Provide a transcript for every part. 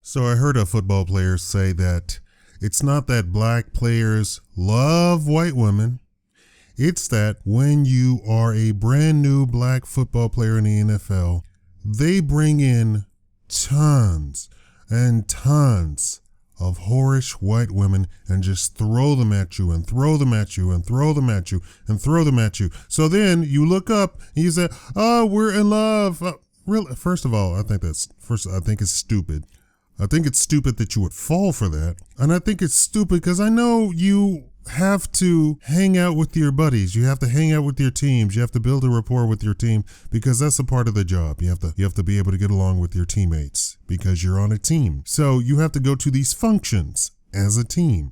So I heard a football player say that it's not that black players love white women. It's that when you are a brand new black football player in the NFL, they bring in tons and tons of whorish white women and just throw them at you and throw them at you and throw them at you and throw them at you. So then you look up and you say, oh, we're in love. Really? First of all, I think it's stupid. I think it's stupid that you would fall for that. And I think it's stupid because I know you have to hang out with your buddies. You have to hang out with your teams. You have to build a rapport with your team because that's a part of the job. You have to be able to get along with your teammates because you're on a team. So you have to go to these functions as a team.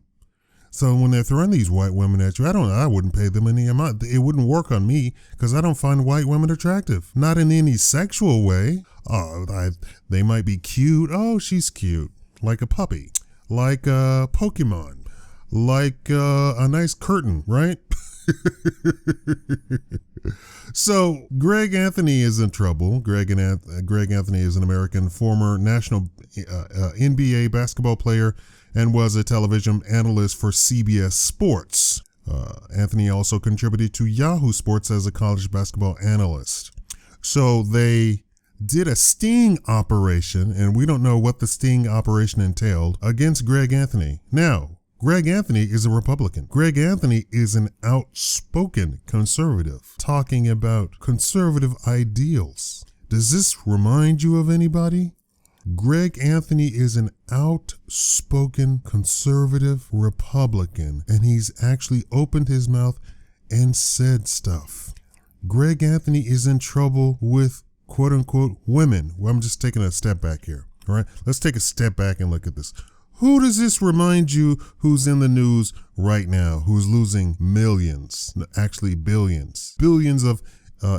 So when they're throwing these white women at you, I wouldn't pay them any amount. It wouldn't work on me because I don't find white women attractive. Not in any sexual way. They might be cute. Oh, she's cute. Like a puppy. Like a Pokemon. Like a nice curtain, right? So Greg Anthony is in trouble. Greg Anthony is an American former national NBA basketball player and was a television analyst for CBS Sports. Anthony also contributed to Yahoo Sports as a college basketball analyst. So they did a sting operation, and we don't know what the sting operation entailed, against Greg Anthony. Now, Greg Anthony is a Republican. Greg Anthony is an outspoken conservative, talking about conservative ideals. Does this remind you of anybody? Greg Anthony is an outspoken conservative Republican, and he's actually opened his mouth and said stuff. Greg Anthony is in trouble with quote unquote women. Well, I'm just taking a step back here. All right, let's take a step back and look at this. Who does this remind you who's in the news right now, who's losing millions, actually billions of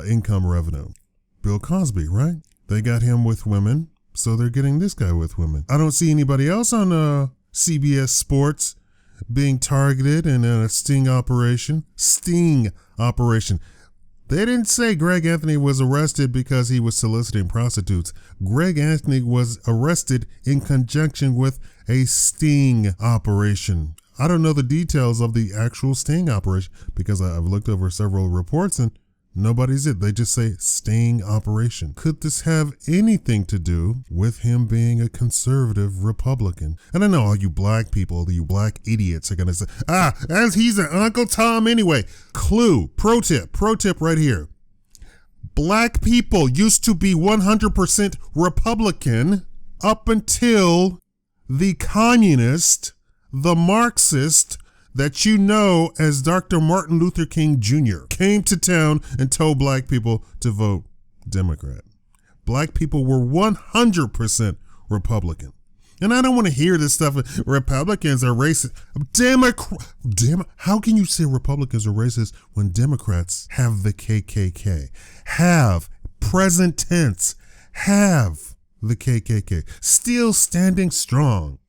income revenue? Bill Cosby, right? They got him with women, so they're getting this guy with women. I don't see anybody else on CBS Sports being targeted in a sting operation. Sting operation. They didn't say Greg Anthony was arrested because he was soliciting prostitutes. Greg Anthony was arrested in conjunction with a sting operation. I don't know the details of the actual sting operation because I've looked over several reports and nobody's it. They just say sting operation. Could this have anything to do with him being a conservative Republican? And I know all you black people, you black idiots are going to say, as he's an Uncle Tom anyway. Clue, pro tip right here. Black people used to be 100% Republican up until the communist, the Marxist, that you know as Dr. Martin Luther King Jr. came to town and told black people to vote Democrat. Black people were 100% Republican. And I don't want to hear this stuff. Republicans are racist. How can you say Republicans are racist when Democrats have the KKK? Have, present tense, have the KKK. Still standing strong.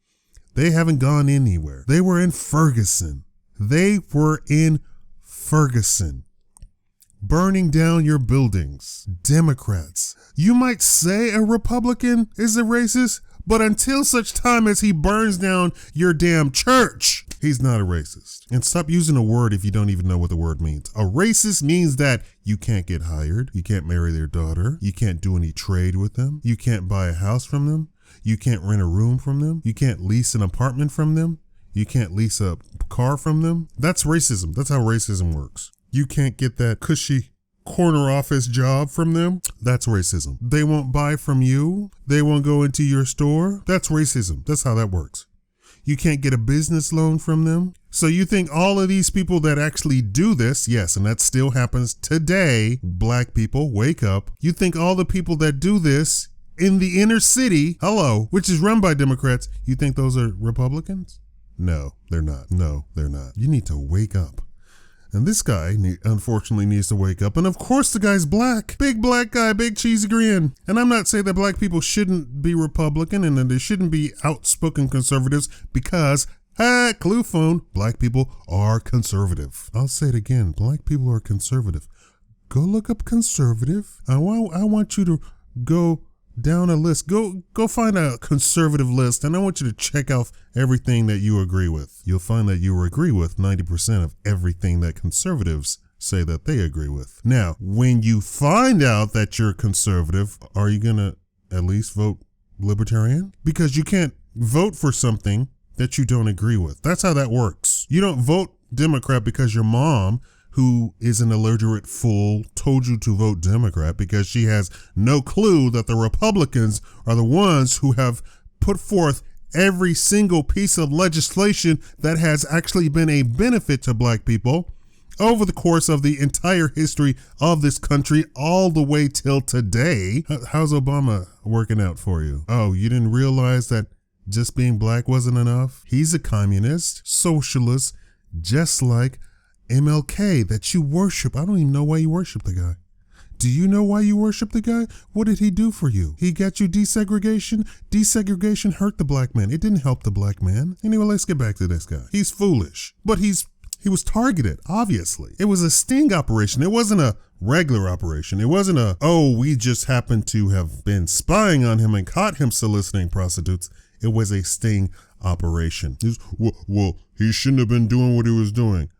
They haven't gone anywhere. They were in Ferguson. Burning down your buildings. Democrats. You might say a Republican is a racist, but until such time as he burns down your damn church, he's not a racist. And stop using a word if you don't even know what the word means. A racist means that you can't get hired. You can't marry their daughter. You can't do any trade with them. You can't buy a house from them. You can't rent a room from them. You can't lease an apartment from them. You can't lease a car from them. That's racism. That's how racism works. You can't get that cushy corner office job from them. That's racism. They won't buy from you. They won't go into your store. That's racism. That's how that works. You can't get a business loan from them. So you think all of these people that actually do this, yes, and that still happens today, black people, wake up. You think all the people that do this in the inner city, which is run by Democrats, you think those are Republicans? No, they're not. No, they're not. You need to wake up. And this guy, unfortunately, needs to wake up. And of course, the guy's black. Big black guy, big cheesy grin. And I'm not saying that black people shouldn't be Republican and that they shouldn't be outspoken conservatives because, clue phone, black people are conservative. I'll say it again. Black people are conservative. Go look up conservative. I want you to go down a list. Go find a conservative list, and I want you to check off everything that you agree with. You'll find that you agree with 90% of everything that conservatives say that they agree with. Now, when you find out that you're conservative, are you going to at least vote libertarian? Because you can't vote for something that you don't agree with. That's how that works. You don't vote Democrat because your mom, who is an illiterate fool, told you to vote Democrat because she has no clue that the Republicans are the ones who have put forth every single piece of legislation that has actually been a benefit to black people over the course of the entire history of this country, all the way till today. How's Obama working out for you? Oh, you didn't realize that just being black wasn't enough? He's a communist, socialist, just like MLK that you worship. I don't even know why you worship the guy. Do you know why you worship the guy? What did he do for you? He got you desegregation? Desegregation hurt the black man. It didn't help the black man. Anyway, let's get back to this guy. He's foolish, but he was targeted, obviously. It was a sting operation. It wasn't a regular operation. It wasn't we just happened to have been spying on him and caught him soliciting prostitutes. It was a sting operation. He shouldn't have been doing what he was doing.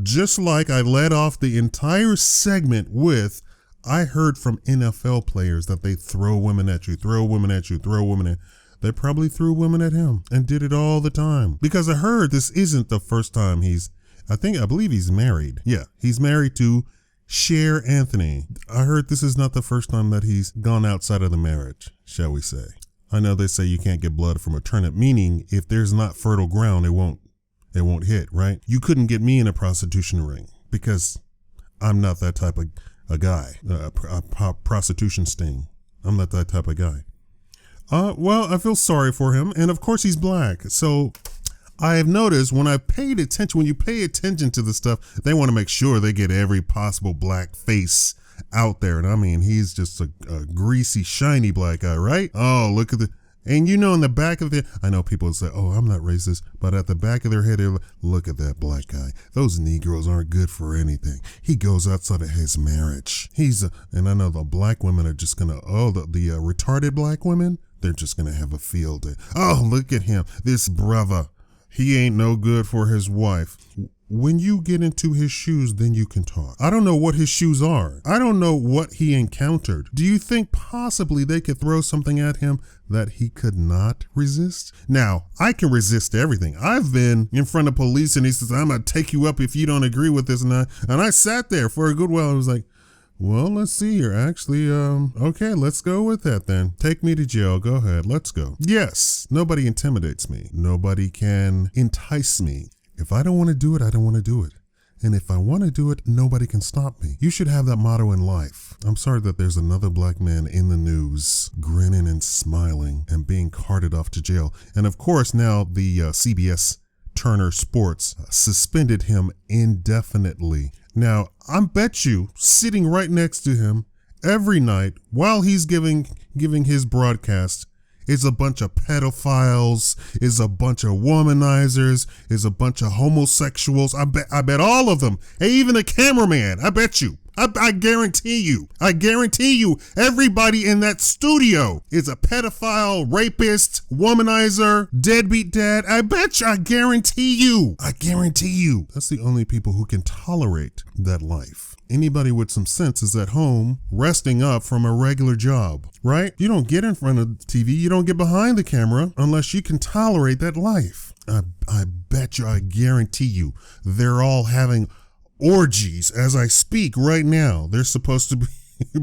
Just like I led off the entire segment with, I heard from NFL players that they throw women at you. They probably threw women at him and did it all the time. Because I heard this isn't the first time I believe he's married. Yeah, he's married to Cher Anthony. I heard this is not the first time that he's gone outside of the marriage, shall we say. I know they say you can't get blood from a turnip, meaning if there's not fertile ground, it won't hit, right? You couldn't get me in a prostitution ring because I'm not that type of a guy. Prostitution sting. I'm not that type of guy. Well, I feel sorry for him. And of course he's black. So I have noticed when you pay attention to the stuff, they want to make sure they get every possible black face out there. And I mean, he's just a greasy, shiny black guy, right? Oh, look at and in the back of I know people say, oh, I'm not racist, but at the back of their head, they're like, look at that black guy. Those Negroes aren't good for anything. He goes outside of his marriage. And I know the black women are just gonna, the retarded black women, they're just gonna have a field day. Oh, look at him, this brother. He ain't no good for his wife. When you get into his shoes, then you can talk. I don't know what his shoes are. I don't know what he encountered. Do you think possibly they could throw something at him that he could not resist? Now, I can resist everything. I've been in front of police and he says, I'm going to take you up if you don't agree with this. And I sat there for a good while. I was like, well, let's see here. Actually, okay, let's go with that then. Take me to jail. Go ahead. Let's go. Yes, nobody intimidates me. Nobody can entice me. If I don't want to do it, I don't want to do it. And if I want to do it, nobody can stop me. You should have that motto in life. I'm sorry that there's another black man in the news grinning and smiling and being carted off to jail. And of course, now the CBS Turner Sports suspended him indefinitely. Now, I bet you sitting right next to him every night while he's giving his broadcast is a bunch of pedophiles, is a bunch of womanizers, is a bunch of homosexuals. I bet all of them. Hey, even the cameraman, I bet you. I guarantee you, everybody in that studio is a pedophile, rapist, womanizer, deadbeat dad. I guarantee you. That's the only people who can tolerate that life. Anybody with some sense is at home resting up from a regular job, right? You don't get in front of the TV. You don't get behind the camera unless you can tolerate that life. I guarantee you, they're all having orgies as I speak right now. They're supposed to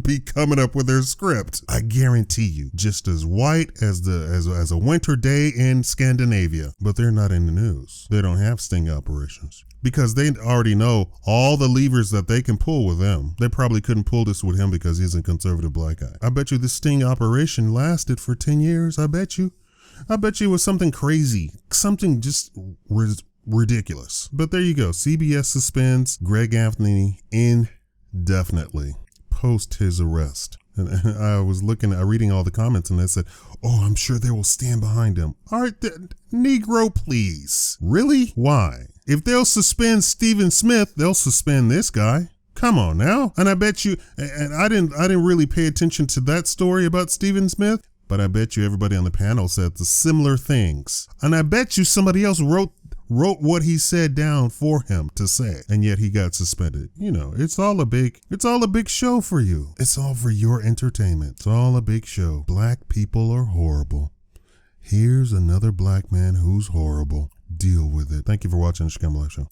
be coming up with their script. I guarantee you, just as white as a winter day in Scandinavia, but they're not in the news. They don't have sting operations because they already know all the levers that they can pull with them. They probably couldn't pull this with him because he's a conservative black guy. I bet you this sting operation lasted for 10 years. I bet you it was something crazy, something just ridiculous. But there you go. CBS suspends Greg Anthony indefinitely post his arrest. And I was reading all the comments and they said, oh, I'm sure they will stand behind him. All right, Negro, please. Really? Why? If they'll suspend Stephen Smith, they'll suspend this guy. Come on now. And I bet you, and I didn't really pay attention to that story about Stephen Smith, but I bet you everybody on the panel said the similar things. And I bet you somebody else wrote what he said down for him to say, and yet he got suspended. You know, it's all a big show for you. It's all for your entertainment. It's all a big show. Black people are horrible. Here's another black man who's horrible. Deal with it. Thank you for watching the Shakaama Show.